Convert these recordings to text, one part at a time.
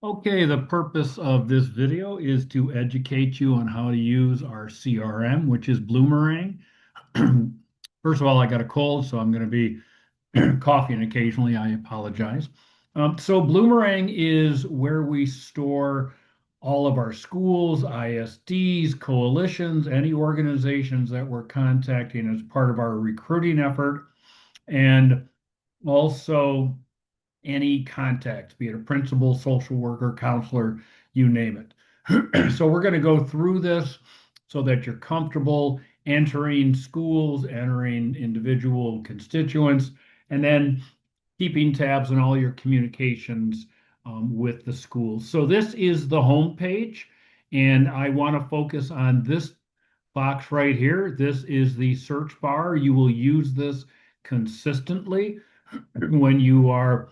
Okay, the purpose of this video is to educate you on how to use our CRM, which is Bloomerang. First of all, I got a cold, so I'm going to be coughing occasionally. I apologize. So Bloomerang is where we store all of our schools, ISDs, coalitions, any organizations that we're contacting as part of our recruiting effort, and also any contact, be it a principal, social worker, counselor, you name it. So we're going to go through this so that you're comfortable entering schools, entering individual constituents, and then keeping tabs on all your communications with the schools. So this is the home page, and I want to focus on this box right here. This is the search bar. You will use this consistently when you are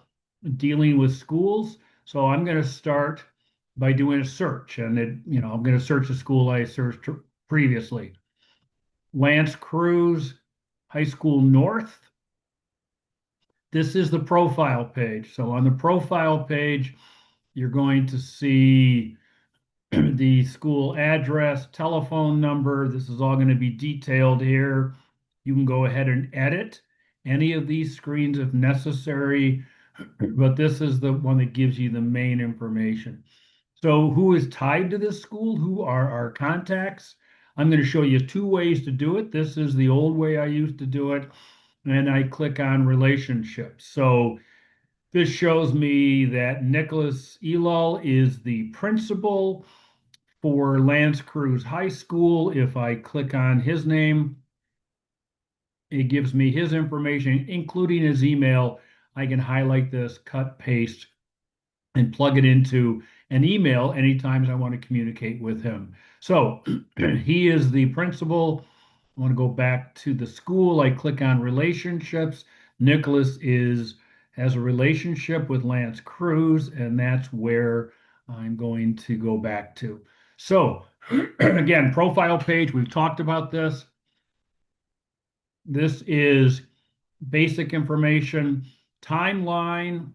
dealing with schools. So I'm going to start by doing a search, and I'm going to search a school I searched previously. Lance Cruz High School North. This is the profile page. So on the profile page, you're going to see the school address, telephone number. This is all going to be detailed here. You can go ahead and edit any of these screens if necessary, but this is the one that gives you the main information. So who is tied to this school? Who are our contacts? I'm going to show you two ways to do it. This is the old way I used to do it, and I click on relationships. So this shows me that Nicholas Elul is the principal for Lance Cruz High School. If I click on his name, it gives me his information, including his email. I can highlight this, cut, paste, and plug it into an email anytime I want to communicate with him. So he is the principal. I want to go back to the school. I click on relationships. Nicholas has a relationship with Lance Cruz, and that's where I'm going to go back to. So again, profile page, we've talked about this. This is basic information. Timeline,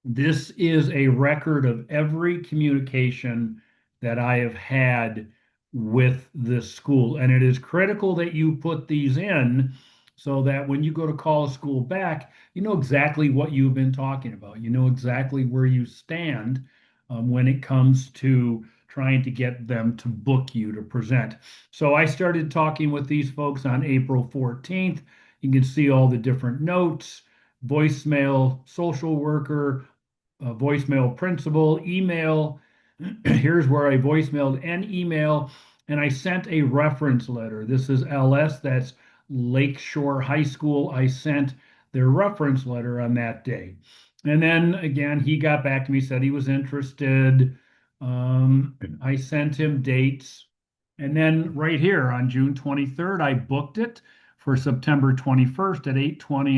this is a record of every communication that I have had with this school. And it is critical that you put these in so that when you go to call a school back, you know exactly what you've been talking about. You know exactly where you stand when it comes to trying to get them to book you to present. So I started talking with these folks on April 14th. You can see all the different notes, voicemail, social worker, voicemail principal, email. Here's where I voicemailed and email, and I sent a reference letter. This is LS, that's Lakeshore High School. I sent their reference letter on that day. And then again, he got back to me, said he was interested. I sent him dates. And then right here on June 23rd, I booked it for September 21st at 8:20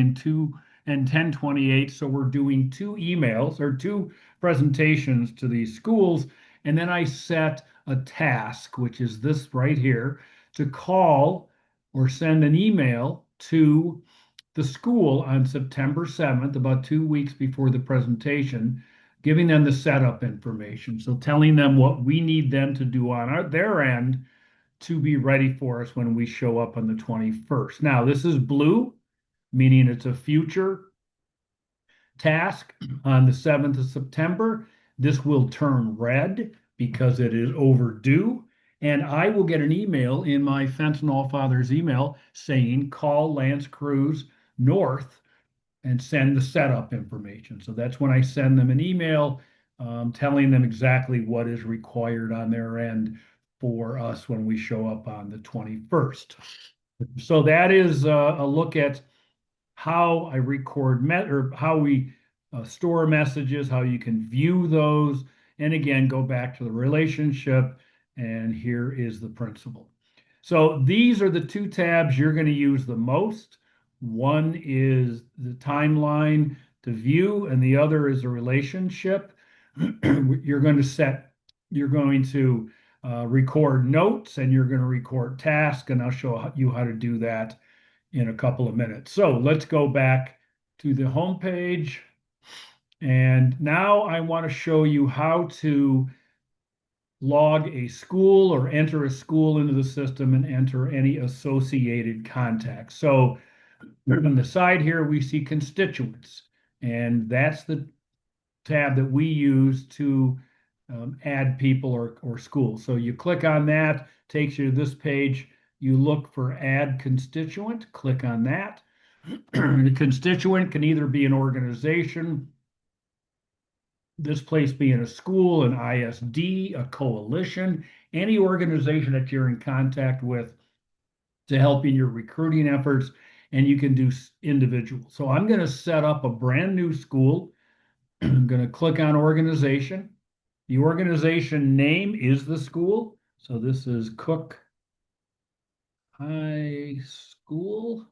and 10:28. So we're doing two emails or two presentations to these schools. And then I set a task, which is this right here, to call or send an email to the school on September 7th, about 2 weeks before the presentation, giving them the setup information. So telling them what we need them to do on their end to be ready for us when we show up on the 21st. Now, this is blue, meaning it's a future task on the 7th of September. This will turn red because it is overdue. And I will get an email in my Fentanyl Father's email saying, call Lance Cruz North and send the setup information. So that's when I send them an email telling them exactly what is required on their end for us when we show up on the 21st. So that is a look at how I record or how we store messages, how you can view those, and again, go back to the relationship, and here is the principal. So these are the two tabs you're going to use the most. One is the timeline to view, and the other is a relationship. You're going to record notes, and you're going to record tasks, and I'll show you how to do that in a couple of minutes. So let's go back to the home page. And now I want to show you how to log a school or enter a school into the system and enter any associated contacts. So on the side here, we see constituents, and that's the tab that we use to add people or schools. So you click on that, takes you to this page. You look for add constituent, click on that. The constituent can either be an organization, this place being a school, an ISD, a coalition, any organization that you're in contact with to help in your recruiting efforts, and you can do individual. So I'm going to set up a brand new school. I'm going to click on organization. The organization name is the school. So this is Cook High School.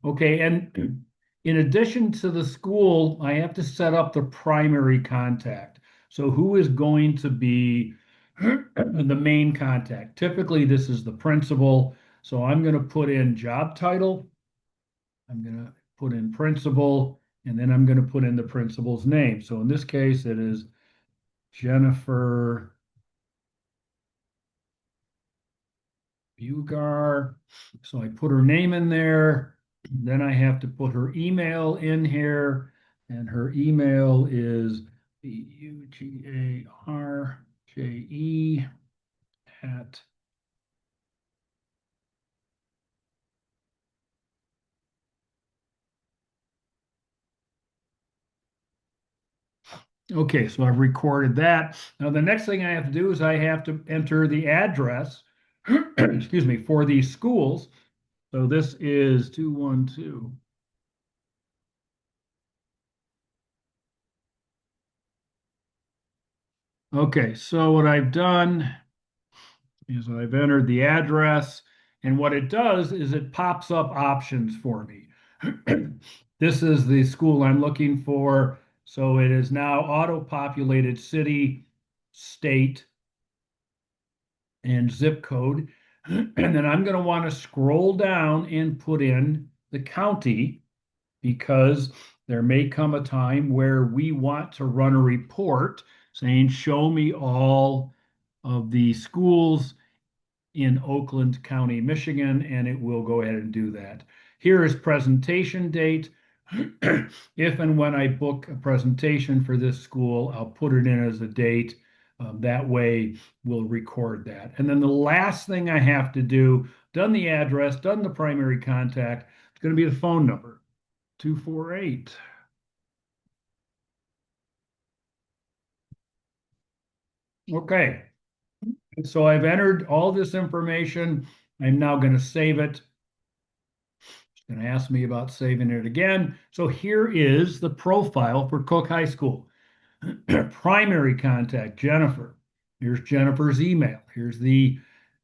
Okay, and in addition to the school, I have to set up the primary contact. So who is going to be the main contact? Typically, this is the principal. So I'm going to put in job title. I'm going to put in principal, and then I'm going to put in the principal's name. So in this case, it is Jennifer Bugar. So I put her name in there. Then I have to put her email in here, and her email is Bugarje at okay, so I've recorded that. Now the next thing I have to do is I have to enter the address, excuse me, for these schools. So this is 212. Okay, so what I've done is I've entered the address, and what it does is it pops up options for me. This is the school I'm looking for. So it is now auto-populated city, state, and zip code. And then I'm going to want to scroll down and put in the county because there may come a time where we want to run a report saying, show me all of the schools in Oakland County, Michigan, and it will go ahead and do that. Here is presentation date. If and when I book a presentation for this school, I'll put it in as a date. That way we'll record that. And then the last thing I have to do, done the address, done the primary contact, it's going to be the phone number, 248. Okay, so I've entered all this information. I'm now going to save it. It's going to ask me about saving it again. So here is the profile for Cook High School. Primary contact, Jennifer. Here's Jennifer's email. Here's the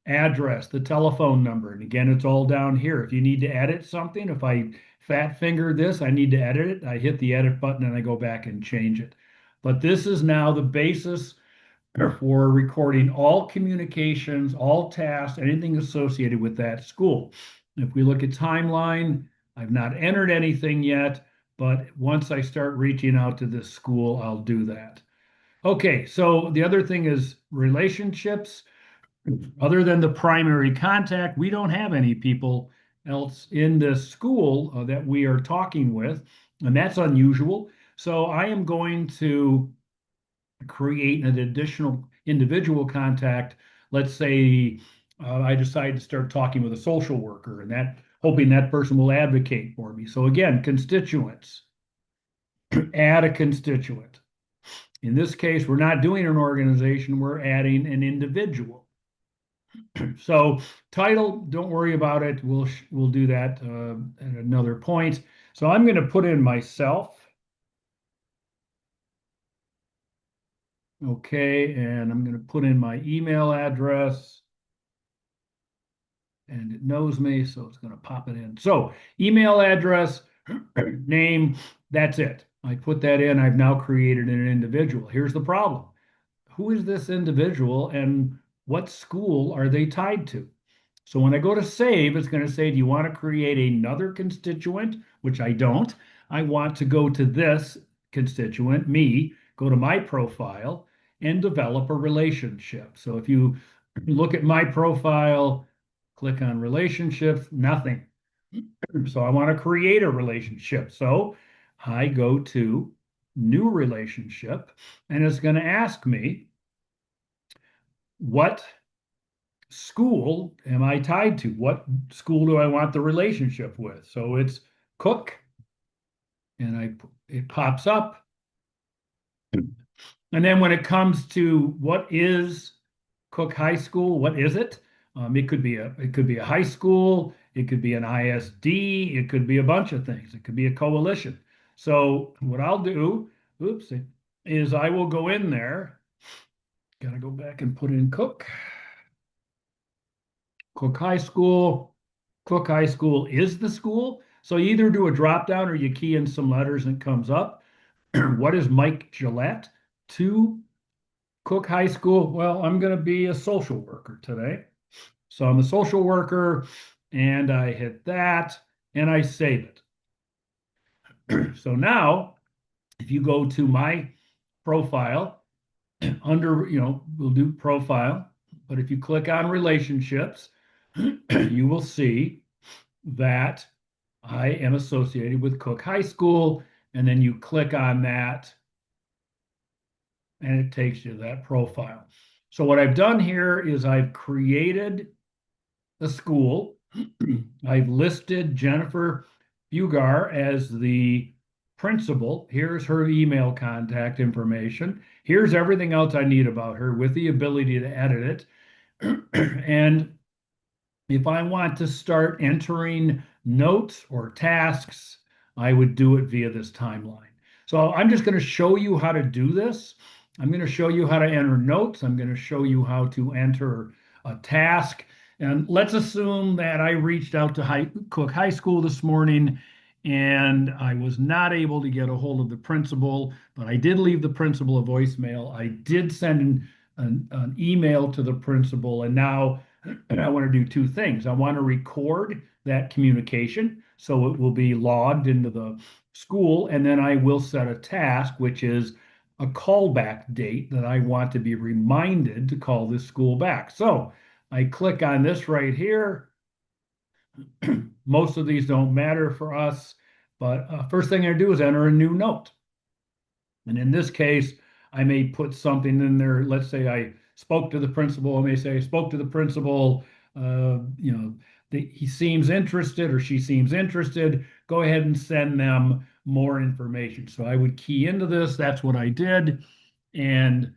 address, the telephone number. And again, it's all down here. If you need to edit something, if I fat finger this, I need to edit it. I hit the edit button and I go back and change it. But this is now the basis for recording all communications, all tasks, anything associated with that school. If we look at timeline, I've not entered anything yet, but once I start reaching out to this school, I'll do that. Okay, so the other thing is relationships. Other than the primary contact, we don't have any people else in this school that we are talking with, and that's unusual. So I am going to create an additional individual contact. Let's say I decide to start talking with a social worker and that hoping that person will advocate for me. So again, constituents, add a constituent. In this case, we're not doing an organization, we're adding an individual. So title, don't worry about it. We'll do that at another point. So I'm going to put in myself. Okay, and I'm going to put in my email address. And it knows me, so it's going to pop it in. So email address, name, that's it. I put that in. I've now created an individual. Here's the problem. Who is this individual and what school are they tied to? So when I go to save, it's going to say, do you want to create another constituent? Which I don't. I want to go to this constituent, me, go to my profile and develop a relationship. So if you look at my profile, click on relationships, nothing. So I want to create a relationship. So I go to new relationship and it's going to ask me, what school am I tied to? What school do I want the relationship with? So it's Cook, and it pops up. And then when it comes to what is Cook High School, what is it? It could be a high school, it could be an ISD, it could be a bunch of things. It could be a coalition. So what I'll do, oops, is I will go in there. Got to go back and put in Cook High School. Cook High School is the school. So you either do a drop down or you key in some letters and it comes up. What is Mike Gillette to Cook High School? Well, I'm going to be a social worker today. So I'm a social worker and I hit that and I save it. So now, if you go to my profile under, we'll do profile, but if you click on relationships, you will see that I am associated with Cook High School. And then you click on that and it takes you to that profile. So what I've done here is I've created a school. I've listed Jennifer Bugar as the principal. Here's her email contact information. Here's everything else I need about her with the ability to edit it. And if I want to start entering notes or tasks, I would do it via this timeline. So I'm just going to show you how to do this. I'm going to show you how to enter notes. I'm going to show you how to enter a task. And let's assume that I reached out to Cook High School this morning and I was not able to get a hold of the principal, but I did leave the principal a voicemail. I did send an email to the principal, and now I want to do two things. I want to record that communication so it will be logged into the school, and then I will set a task, which is a callback date that I want to be reminded to call this school back. So I click on this right here. Most of these don't matter for us, but first thing I do is enter a new note. And in this case, I may put something in there. Let's say I spoke to the principal. I may say I spoke to the principal. He seems interested or she seems interested. Go ahead and send them more information. So I would key into this. That's what I did, and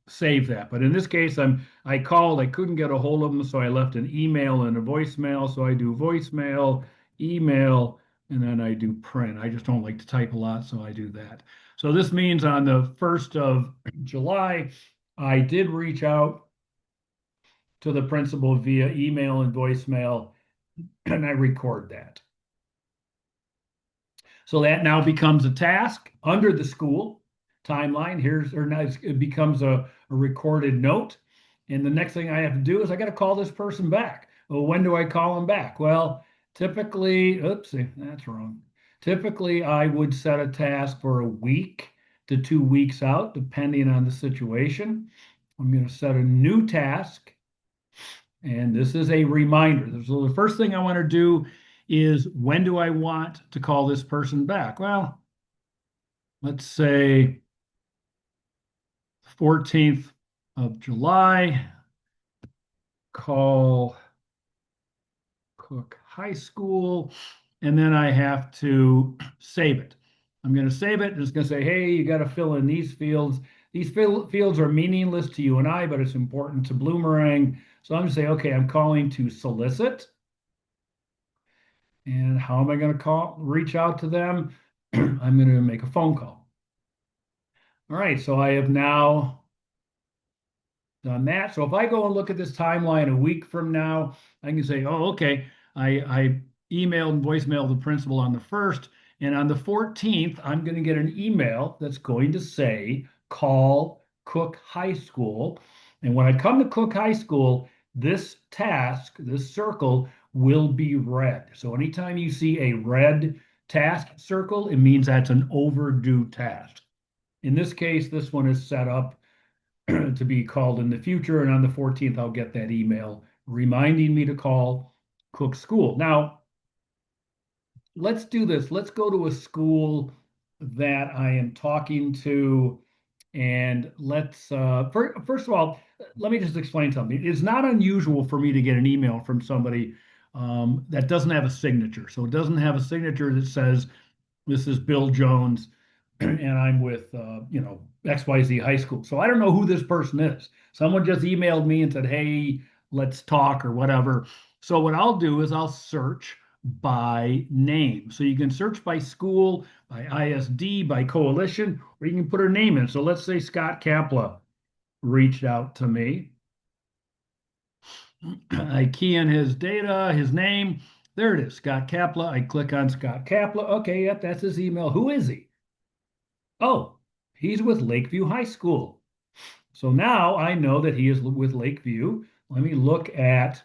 save that. But in this case, I called. I couldn't get a hold of them, so I left an email and a voicemail. So I do voicemail, email, and then I do print. I just don't like to type a lot, so I do that. So this means on the 1st of July, I did reach out to the principal via email and voicemail, and I record that. So that now becomes a task under the school timeline. It becomes a recorded note. And the next thing I have to do is I got to call this person back. Well, when do I call them back? Well, typically, oopsie, that's wrong. Typically, I would set a task for a week to 2 weeks out, depending on the situation. I'm going to set a new task, and this is a reminder. So the first thing I want to do is, when do I want to call this person back? Well, let's say 14th of July, call Cook High School, and then I have to save it. I'm going to save it. It's going to say, hey, you got to fill in these fields. These fields are meaningless to you and I, but it's important to Bloomerang. So I'm going to say, okay, I'm calling to solicit. And how am I going to reach out to them? I'm going to make a phone call. All right, so I have now done that. So if I go and look at this timeline a week from now, I can say, oh, okay, I emailed and voicemailed the principal on the 1st, and on the 14th, I'm going to get an email that's going to say, call Cook High School. And when I come to Cook High School, this task, this circle, will be red. So anytime you see a red task circle, it means that's an overdue task. In this case, this one is set up to be called in the future, and on the 14th, I'll get that email reminding me to call Cook School. Now, let's do this. Let's go to a school that I am talking to, and first of all, let me just explain something. It's not unusual for me to get an email from somebody that doesn't have a signature. So it doesn't have a signature that says, this is Bill Jones, and I'm with XYZ High School. So I don't know who this person is. Someone just emailed me and said, "Hey, let's talk," or whatever. So what I'll do is I'll search by name. So you can search by school, by ISD, by coalition, or you can put her name in. So let's say Scott Kapla reached out to me. I key in his data, his name. There it is, Scott Kapla. I click on Scott Kapla. Okay, yep, that's his email. Who is he? Oh, he's with Lakeview High School. So now I know that he is with Lakeview. Let me look at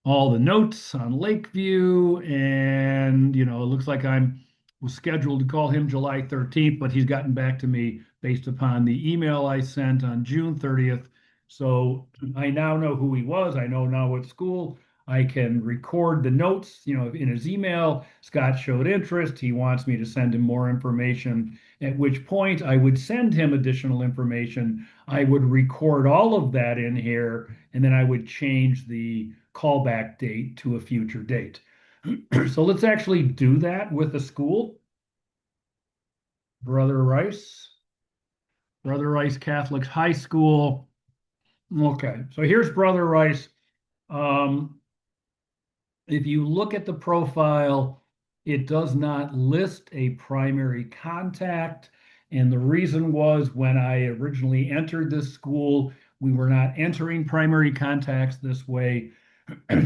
all the notes on Lakeview, and it looks like I'm was scheduled to call him July 13th, but he's gotten back to me based upon the email I sent on June 30th. So I now know who he was. I know now what school. I can record the notes, in his email. Scott showed interest. He wants me to send him more information, at which point I would send him additional information. I would record all of that in here, and then I would change the callback date to a future date. So let's actually do that with the school. Brother Rice, Brother Rice Catholic High School. Okay, so here's Brother Rice. Um, if you look at the profile, it does not list a primary contact. And the reason was when I originally entered this school, we were not entering primary contacts this way.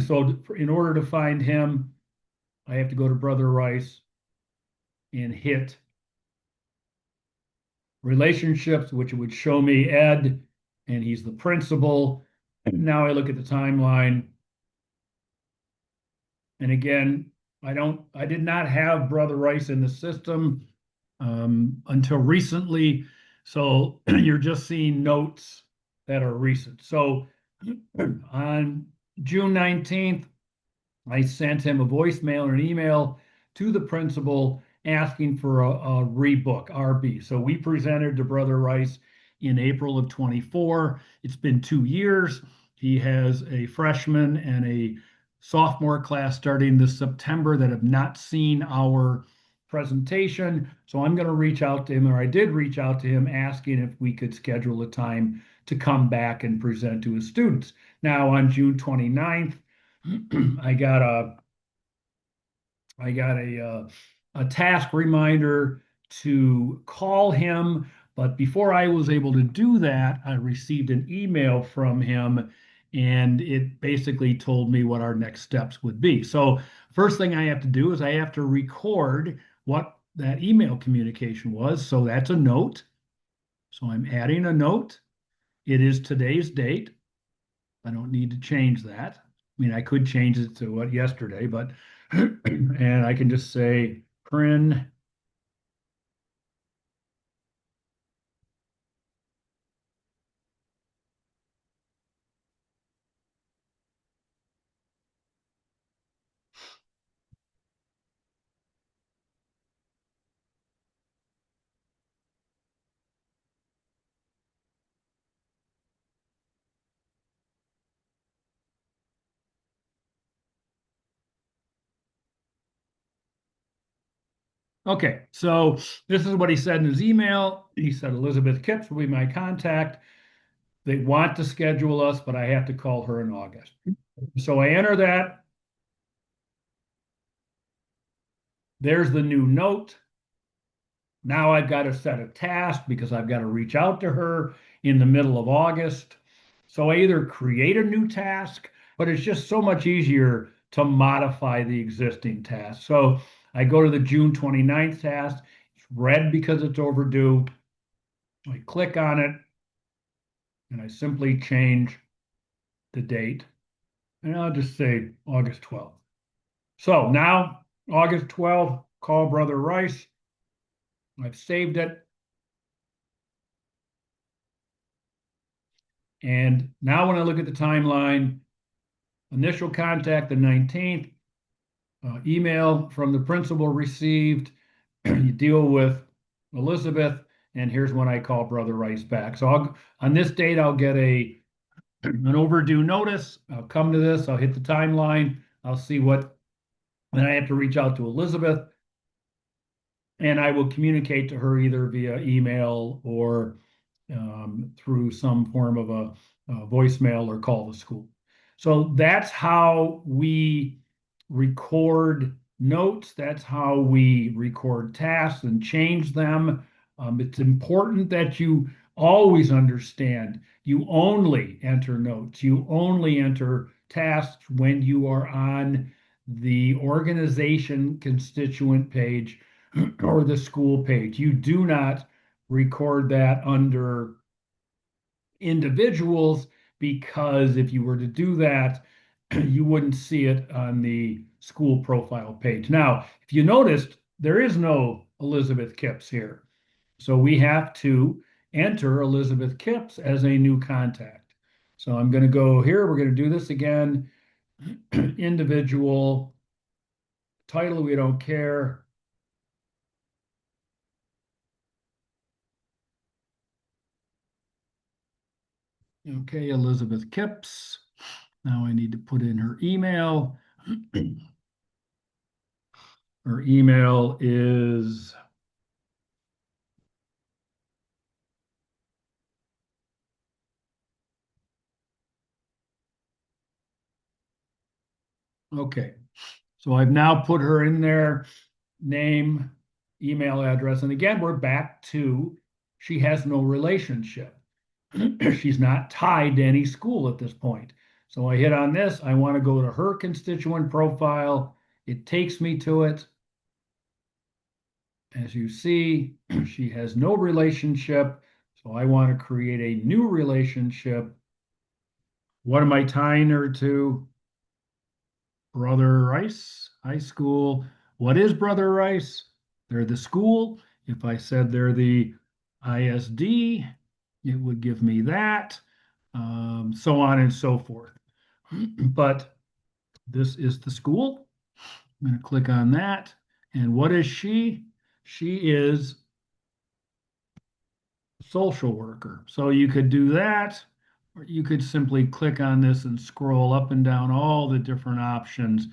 So in order to find him, I have to go to Brother Rice and hit relationships, which would show me Ed, and he's the principal. Now I look at the timeline, and again, I did not have Brother Rice in the system until recently. So you're just seeing notes that are recent. So on June 19th, I sent him a voicemail or an email to the principal asking for a rebook, RB. So we presented to Brother Rice in April of 24. It's been 2 years. He has a freshman and a sophomore class starting this September that have not seen our presentation. So I'm going to reach out to him, or I did reach out to him asking if we could schedule a time to come back and present to his students. Now on June 29th, I got a task reminder to call him, but before I was able to do that, I received an email from him, and it basically told me what our next steps would be. So first thing I have to do is I have to record what that email communication was. So that's a note. So I'm adding a note. It is today's date. I don't need to change that. I mean, I could change it to what yesterday, but and I can just say Prin. Okay, so this is what he said in his email. He said Elizabeth Kipps will be my contact. They want to schedule us, but I have to call her in August. So I enter that. There's the new note. Now I've got to set a task because I've got to reach out to her in the middle of August. So I either create a new task, but it's just so much easier to modify the existing task. So I go to the June 29th task. It's red because it's overdue. I click on it and I simply change the date. And I'll just say August 12th. So now, August 12th, call Brother Rice. I've saved it. And now when I look at the timeline, initial contact the 19th, email from the principal received, you deal with Elizabeth, and here's when I call Brother Rice back. So on this date, I'll get an overdue notice. I'll come to this, I'll hit the timeline, I'll see what, then I have to reach out to Elizabeth, and I will communicate to her either via email or through some form of a voicemail or call the school. So that's how we record notes. That's how we record tasks and change them. It's important that you always understand you only enter notes, you only enter tasks when you are on the organization constituent page or the school page. You do not record that under individuals, because if you were to do that, you wouldn't see it on the school profile page. Now, if you noticed, there is no Elizabeth Kipps here. So we have to enter Elizabeth Kipps as a new contact. So I'm going to go here. We're going to do this again. Individual, title, we don't care. Okay, Elizabeth Kipps. Now I need to put in her email. Her email is okay. So I've now put her in there, name, email address. And again, we're back to she has no relationship. She's not tied to any school at this point. So I hit on this. I want to go to her constituent profile. It takes me to it. As you see, she has no relationship. So I want to create a new relationship. What am I tying her to? Brother Rice High School. What is Brother Rice? They're the school. If I said they're the ISD, it would give me that, so on and so forth. But this is the school. I'm going to click on that. And what is she? She is social worker. So you could do that, or you could simply click on this and scroll up and down all the different options.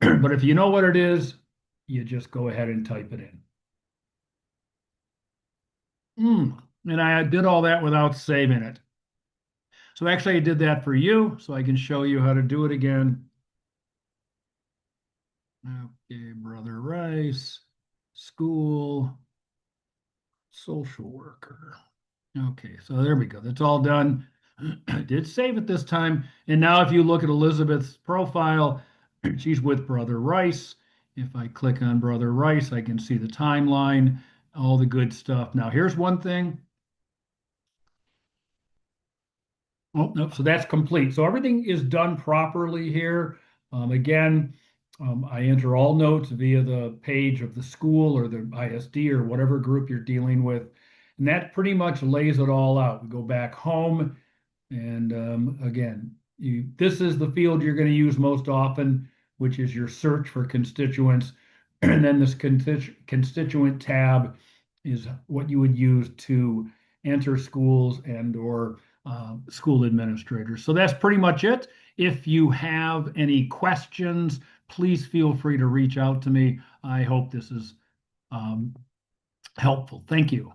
But if you know what it is, you just go ahead and type it in. And I did all that without saving it. So actually I did that for you, so I can show you how to do it again. Okay, Brother Rice, school, social worker. Okay, so there we go. That's all done. I did save it this time. And now if you look at Elizabeth's profile, she's with Brother Rice. If I click on Brother Rice, I can see the timeline, all the good stuff. Now here's one thing. Oh, no, so that's complete. So everything is done properly here. Again, I enter all notes via the page of the school or the ISD or whatever group you're dealing with. And that pretty much lays it all out. We go back home, and again, this is the field you're going to use most often, which is your search for constituents. And then this constituent tab is what you would use to enter schools and or school administrators. So that's pretty much it. If you have any questions, please feel free to reach out to me. I hope this is helpful. Thank you.